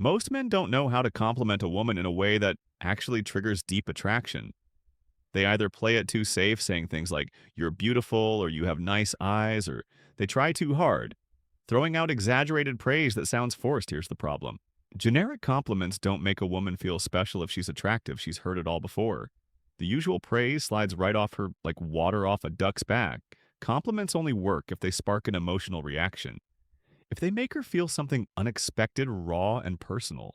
Most men don't know how to compliment a woman in a way that actually triggers deep attraction. They either play it too safe, saying things like, "you're beautiful," or "you have nice eyes," or they try too hard. Throwing out exaggerated praise that sounds forced, here's the problem. Generic compliments don't make a woman feel special if she's attractive. She's heard it all before. The usual praise slides right off her like water off a duck's back. Compliments only work if they spark an emotional reaction. If they make her feel something unexpected, raw, and personal.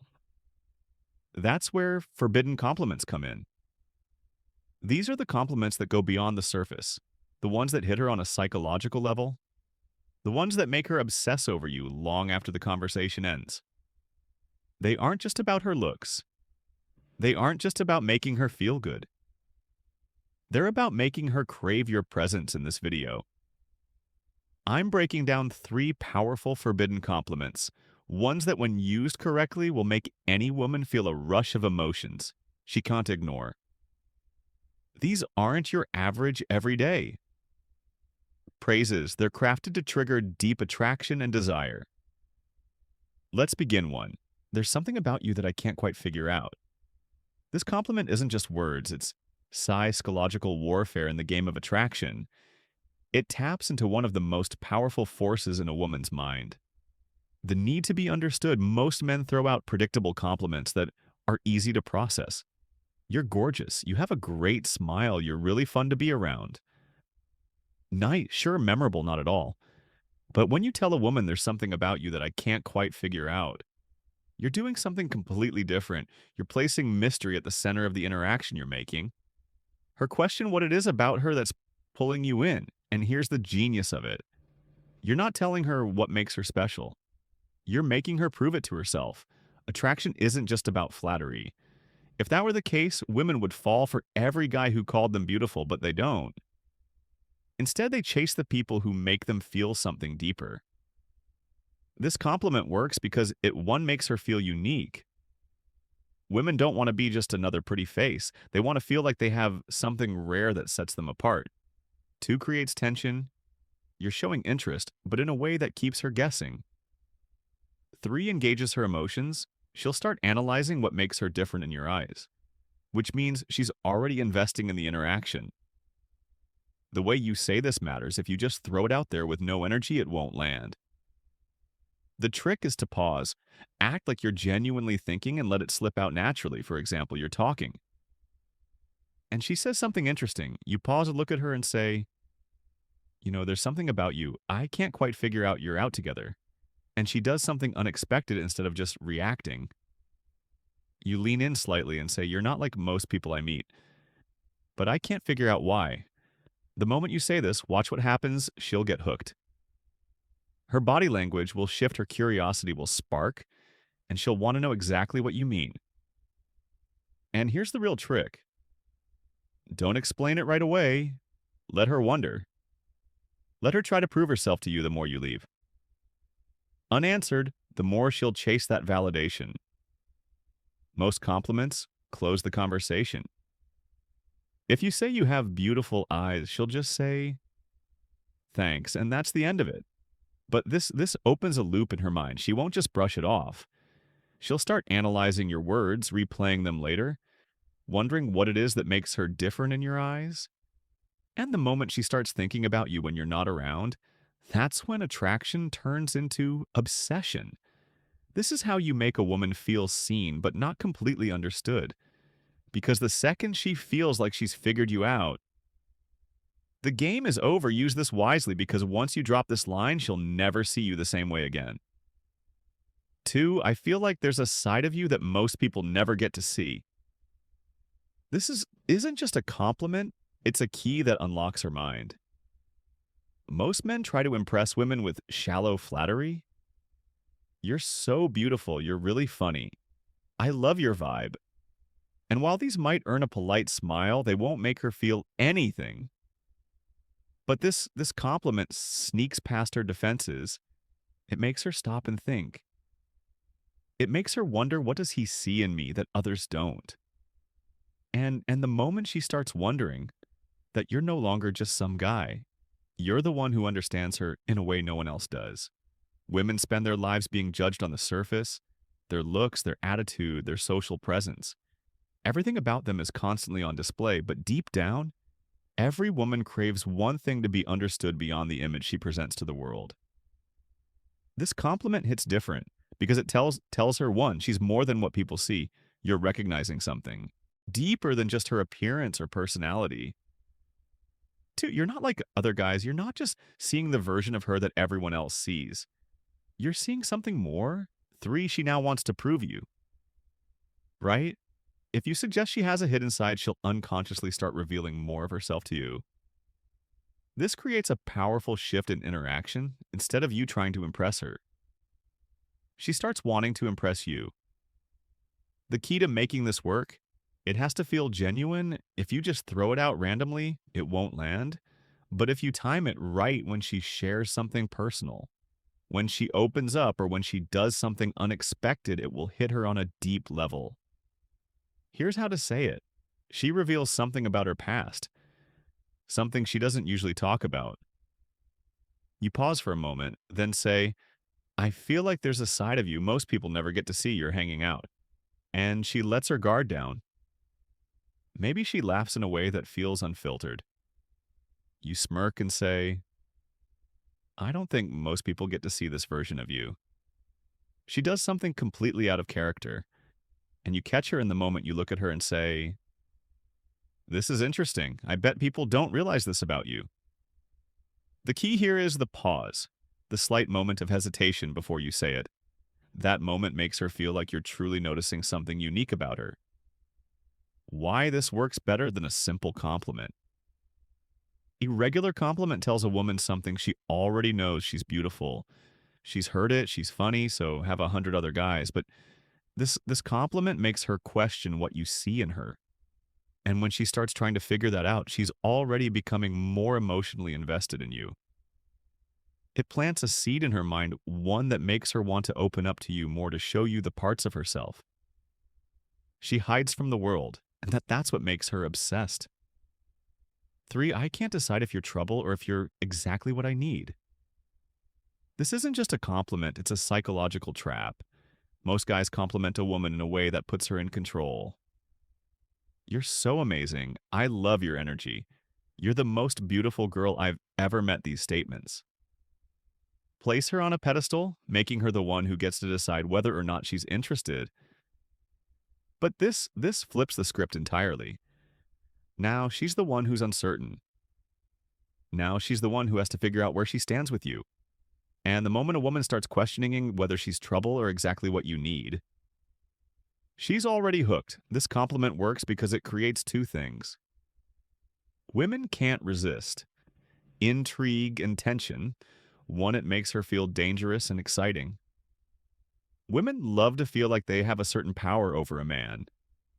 That's where forbidden compliments come in. These are the compliments that go beyond the surface, the ones that hit her on a psychological level, the ones that make her obsess over you long after the conversation ends. They aren't just about her looks. They aren't just about making her feel good. They're about making her crave your presence in this video. I'm breaking down 3 powerful forbidden compliments, ones that when used correctly will make any woman feel a rush of emotions she can't ignore. These aren't your average everyday praises. They're crafted to trigger deep attraction and desire. Let's begin one. There's something about you that I can't quite figure out. This compliment isn't just words, it's psychological warfare in the game of attraction. It taps into one of the most powerful forces in a woman's mind. The need to be understood. Most men throw out predictable compliments that are easy to process. You're gorgeous. You have a great smile. You're really fun to be around. Nice, sure, memorable, not at all. But when you tell a woman there's something about you that I can't quite figure out, you're doing something completely different. You're placing mystery at the center of the interaction you're making. Her question what it is about her that's pulling you in. And here's the genius of it. You're not telling her what makes her special. You're making her prove it to herself. Attraction isn't just about flattery. If that were the case, women would fall for every guy who called them beautiful, but they don't. Instead, they chase the people who make them feel something deeper. This compliment works because it, one, makes her feel unique. Women don't want to be just another pretty face. They want to feel like they have something rare that sets them apart. 2, creates tension. You're showing interest, but in a way that keeps her guessing. 3, engages her emotions. She'll start analyzing what makes her different in your eyes, which means she's already investing in the interaction. The way you say this matters. If you just throw it out there with no energy, it won't land. The trick is to pause, act like you're genuinely thinking and let it slip out naturally. For example, you're talking, and she says something interesting. You pause and look at her and say, there's something about you. I can't quite figure out you're out together. And she does something unexpected instead of just reacting. You lean in slightly and say, you're not like most people I meet, but I can't figure out why. The moment you say this, watch what happens. She'll get hooked. Her body language will shift, her curiosity will spark, and she'll want to know exactly what you mean. And here's the real trick. Don't explain it right away. Let her wonder. Let her try to prove herself to you the more you leave. Unanswered, the more she'll chase that validation. Most compliments close the conversation. If you say you have beautiful eyes, she'll just say, thanks, and that's the end of it. But this opens a loop in her mind. She won't just brush it off. She'll start analyzing your words, replaying them later, wondering what it is that makes her different in your eyes. And the moment she starts thinking about you when you're not around, that's when attraction turns into obsession. This is how you make a woman feel seen, but not completely understood. Because the second she feels like she's figured you out, the game is over. Use this wisely, because once you drop this line, she'll never see you the same way again. 2, I feel like there's a side of you that most people never get to see. This isn't just a compliment, it's a key that unlocks her mind. Most men try to impress women with shallow flattery. You're so beautiful, you're really funny. I love your vibe. And while these might earn a polite smile, they won't make her feel anything. But this compliment sneaks past her defenses. It makes her stop and think. It makes her wonder, what does he see in me that others don't? And the moment she starts wondering that you're no longer just some guy, you're the one who understands her in a way no one else does. Women spend their lives being judged on the surface. their looks, their attitude, their social presence. Everything about them is constantly on display, but deep down, every woman craves one thing to be understood beyond the image she presents to the world. This compliment hits different because it tells her one, she's more than what people see. You're recognizing something deeper than just her appearance or personality. Two, you're not like other guys. You're not just seeing the version of her that everyone else sees. You're seeing something more. Three, she now wants to prove you, right? If you suggest she has a hidden side, she'll unconsciously start revealing more of herself to you. This creates a powerful shift in interaction instead of you trying to impress her. She starts wanting to impress you. The key to making this work, it has to feel genuine. If you just throw it out randomly, it won't land. But if you time it right when she shares something personal, when she opens up or when she does something unexpected, it will hit her on a deep level. Here's how to say it. She reveals something about her past, something she doesn't usually talk about. You pause for a moment, then say, I feel like there's a side of you most people never get to see. You're hanging out. And she lets her guard down. Maybe she laughs in a way that feels unfiltered. You smirk and say, I don't think most people get to see this version of you. She does something completely out of character, and you catch her in the moment. You look at her and say, this is interesting. I bet people don't realize this about you. The key here is the pause, the slight moment of hesitation before you say it. That moment makes her feel like you're truly noticing something unique about her. Why this works better than a simple compliment. Irregular compliment tells a woman something she already knows. She's beautiful. She's heard it. She's funny, so have 100 other guys. But this compliment makes her question what you see in her. And when she starts trying to figure that out, she's already becoming more emotionally invested in you. It plants a seed in her mind, one that makes her want to open up to you more, to show you the parts of herself she hides from the world, and that's what makes her obsessed. 3, I can't decide if you're trouble or if you're exactly what I need. This isn't just a compliment, it's a psychological trap. Most guys compliment a woman in a way that puts her in control. You're so amazing. I love your energy. You're the most beautiful girl I've ever met. These statements place her on a pedestal, making her the one who gets to decide whether or not she's interested. But this flips the script entirely. Now she's the one who's uncertain. Now she's the one who has to figure out where she stands with you. And the moment a woman starts questioning whether she's trouble or exactly what you need, she's already hooked. This compliment works because it creates two things. Women can't resist intrigue and tension. One, it makes her feel dangerous and exciting. Women love to feel like they have a certain power over a man,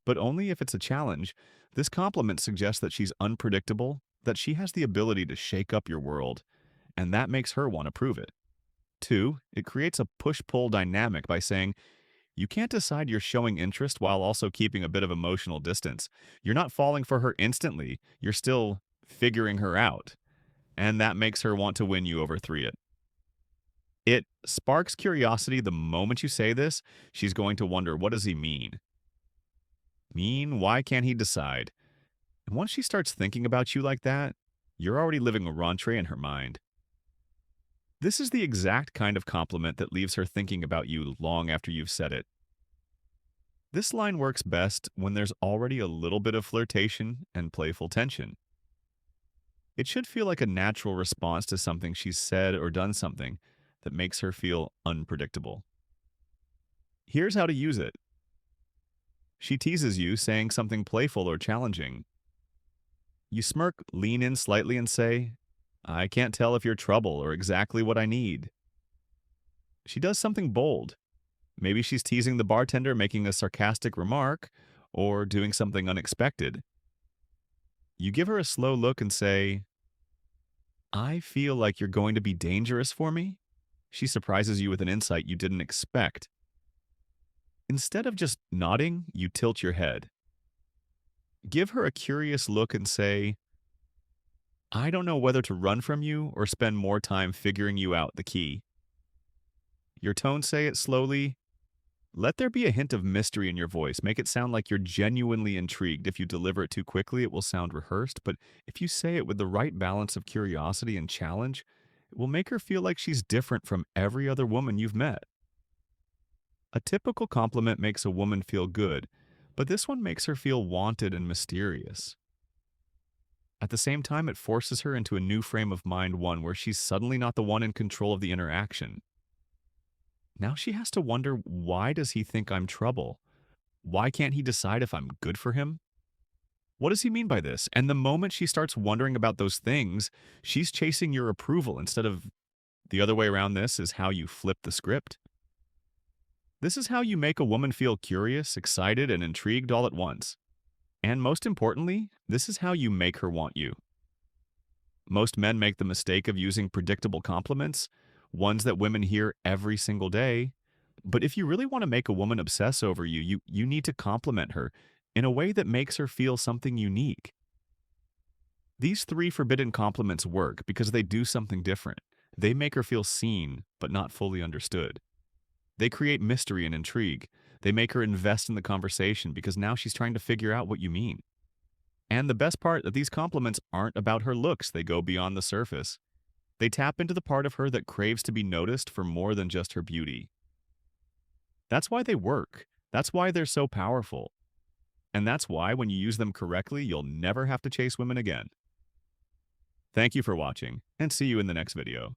but only if it's a challenge. This compliment suggests that she's unpredictable, that she has the ability to shake up your world, and that makes her want to prove it. 2, it creates a push-pull dynamic by saying, you can't decide you're showing interest while also keeping a bit of emotional distance. You're not falling for her instantly, you're still figuring her out, and that makes her want to win you over. 3, it sparks curiosity. The moment you say this, she's going to wonder, what does he mean? Why can't he decide? And once she starts thinking about you like that, you're already living a rentrée in her mind. This is the exact kind of compliment that leaves her thinking about you long after you've said it. This line works best when there's already a little bit of flirtation and playful tension. It should feel like a natural response to something she's said or done, something that makes her feel unpredictable. Here's how to use it. She teases you, saying something playful or challenging. You smirk, lean in slightly, and say, I can't tell if you're trouble or exactly what I need. She does something bold. Maybe she's teasing the bartender, making a sarcastic remark, or doing something unexpected. You give her a slow look and say, I feel like you're going to be dangerous for me. She surprises you with an insight you didn't expect. Instead of just nodding, you tilt your head. Give her a curious look and say, I don't know whether to run from you or spend more time figuring you out. The key. Your tone, say it slowly. Let there be a hint of mystery in your voice. Make it sound like you're genuinely intrigued. If you deliver it too quickly, it will sound rehearsed, but if you say it with the right balance of curiosity and challenge, it will make her feel like she's different from every other woman you've met. A typical compliment makes a woman feel good, but this one makes her feel wanted and mysterious. At the same time, it forces her into a new frame of mind, one where she's suddenly not the one in control of the interaction. Now she has to wonder, why does he think I'm trouble? Why can't he decide if I'm good for him? What does he mean by this? And the moment she starts wondering about those things, she's chasing your approval instead of the other way around. This is how you flip the script. This is how you make a woman feel curious, excited, and intrigued all at once. And most importantly, this is how you make her want you. Most men make the mistake of using predictable compliments, ones that women hear every single day. But if you really want to make a woman obsess over you, you need to compliment her in a way that makes her feel something unique. These three forbidden compliments work because they do something different. They make her feel seen, but not fully understood. They create mystery and intrigue. They make her invest in the conversation because now she's trying to figure out what you mean. And the best part, that these compliments aren't about her looks. They go beyond the surface. They tap into the part of her that craves to be noticed for more than just her beauty. That's why they work. That's why they're so powerful. And that's why, when you use them correctly, you'll never have to chase women again. Thank you for watching, and see you in the next video.